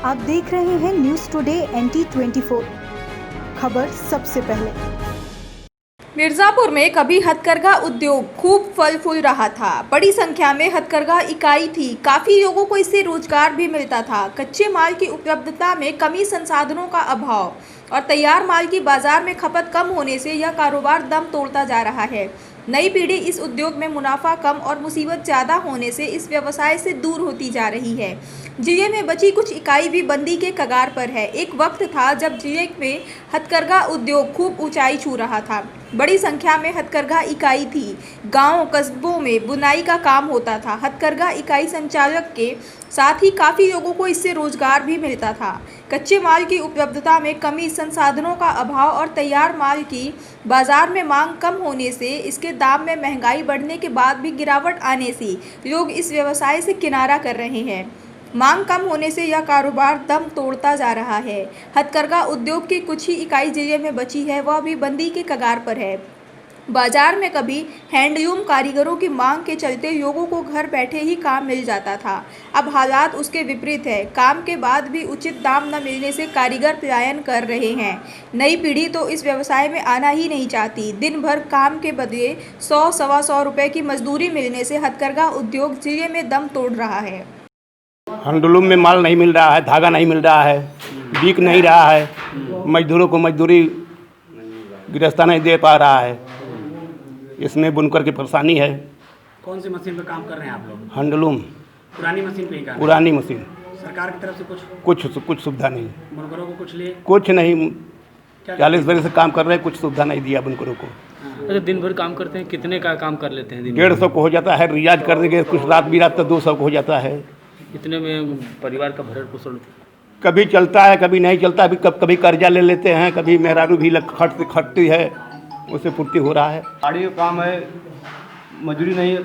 आप देख रहे हैं न्यूज़ टुडे NT 24। खबर सबसे पहले। मिर्जापुर में कभी हथकरघा उद्योग खूब फल फूल रहा था। बड़ी संख्या में हथकरघा इकाई थी। काफी लोगों को इससे रोजगार भी मिलता था। कच्चे माल की उपलब्धता में कमी, संसाधनों का अभाव और तैयार माल की बाजार में खपत कम होने से यह कारोबार दम तोड़ता जा रहा है। नई पीढ़ी इस उद्योग में मुनाफा कम और मुसीबत ज़्यादा होने से इस व्यवसाय से दूर होती जा रही है। जिले में बची कुछ इकाई भी बंदी के कगार पर है। एक वक्त था जब जिले में हथकरघा उद्योग खूब ऊंचाई छू रहा था। बड़ी संख्या में हथकरघा इकाई थी। गांव कस्बों में बुनाई का काम होता था। हथकरघा इकाई संचालक के साथ ही काफ़ी लोगों को इससे रोजगार भी मिलता था। कच्चे माल की उपलब्धता में कमी, संसाधनों का अभाव और तैयार माल की बाजार में मांग कम होने से इसके दाम में महंगाई बढ़ने के बाद भी गिरावट आने से लोग इस व्यवसाय से किनारा कर रहे हैं। मांग कम होने से यह कारोबार दम तोड़ता जा रहा है। हथकरघा उद्योग की कुछ ही इकाई जिले में बची है, वह भी बंदी के कगार पर है। बाजार में कभी हैंडलूम कारीगरों की मांग के चलते लोगों को घर बैठे ही काम मिल जाता था। अब हालात उसके विपरीत है। काम के बाद भी उचित दाम न मिलने से कारीगर पलायन कर रहे हैं। नई पीढ़ी तो इस व्यवसाय में आना ही नहीं चाहती। दिन भर काम के बदले 100-125 रुपए की मजदूरी मिलने से हथकरघा उद्योग जिले में दम तोड़ रहा है। हैंडलूम में माल नहीं मिल रहा है, धागा नहीं मिल रहा है, बिक नहीं रहा है, मजदूरों को मजदूरी गिरस्ता नहीं दे पा रहा है। इसमें बुनकर की परेशानी है। कौन सी मशीन पे काम कर रहे हैं आप लोग? हैंडलूम पुरानी मशीन पे ही काम? पुरानी मशीन। सरकार की तरफ से कुछ सुविधा नहीं, बुनकरों को कुछ लिए? कुछ नहीं। 40 बरस से काम कर रहे हैं, कुछ सुविधा नहीं दिया बुनकरों को। अच्छा, दिन भर काम करते हैं, कितने का काम कर लेते हैं दिन? 150 को हो जाता है। रियाज कर देंगे कुछ रात बिरात तो 200 को हो जाता है। इतने में परिवार का भरण पोषण कभी चलता है, कभी नहीं चलता। अभी कभी कर्जा ले लेते हैं, कभी मेहरारू भी खटती है, उससे पूर्ति हो रहा है। गाड़ी का काम है, मजदूरी नहीं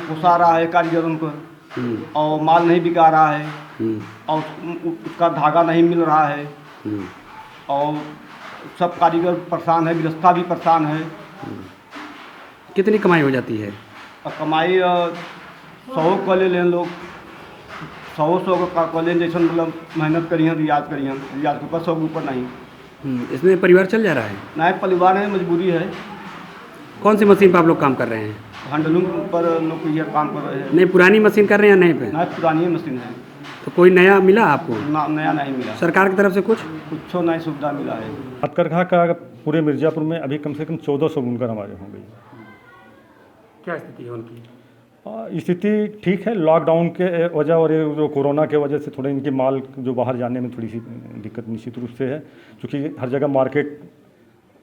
पोसा रहा है कारीगरों को, और माल नहीं बिका रहा है, और उसका धागा नहीं मिल रहा है, और सब कारीगर परेशान है, गृहस्था भी परेशान है। कितनी कमाई हो जाती है? और कमाई 100 को ले लें लोग, 100 का को लें, जैसे मतलब मेहनत करिए, रियाज के ऊपर 100 के ऊपर नहीं। इसमें परिवार चल जा रहा है? नहीं, परिवार है, मजबूरी है। कौन सी मशीन पर आप लोग काम कर रहे हैं? हैंडलूम पर लोग ये काम कर रहे हैं। नहीं, पुरानी मशीन कर रहे हैं या नहीं पे? नहीं, पुरानी मशीन है। तो कोई नया मिला आपको? नया नहीं मिला। सरकार की तरफ से कुछ नई सुविधा मिला है। हथकरघा का पूरे मिर्ज़ापुर में अभी कम से कम 1400 बुनकर हमारे होंगे। क्या स्थिति है उनकी? स्थिति ठीक है। लॉकडाउन के वजह और ये जो कोरोना के वजह से थोड़े इनके माल जो बाहर जाने में थोड़ी सी दिक्कत निश्चित रूप से है, क्योंकि हर जगह मार्केट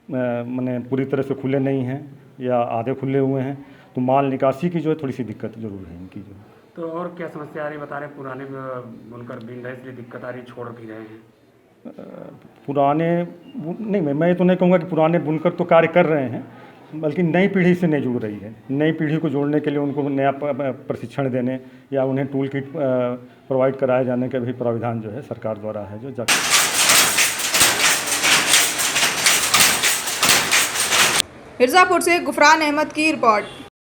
माने पूरी तरह से खुले नहीं हैं या आधे खुले हुए हैं, तो माल निकासी की जो है थोड़ी सी दिक्कत ज़रूर है इनकी जो। तो और क्या समस्या आ रही बता रहे हैं? पुराने बुनकर बिन रहे इसलिए दिक्कत आ रही, छोड़ भी रहे हैं? पुराने नहीं, मैं ये तो नहीं कहूँगा कि पुराने बुनकर तो कार्य कर रहे हैं, बल्कि नई पीढ़ी से नहीं जुड़ रही है। नई पीढ़ी को जोड़ने के लिए उनको नया प्रशिक्षण देने या उन्हें टूल किट प्रोवाइड कराए जाने का भी प्राविधान जो है सरकार द्वारा है। जो मिर्जापुर से गुफरान अहमद की रिपोर्ट।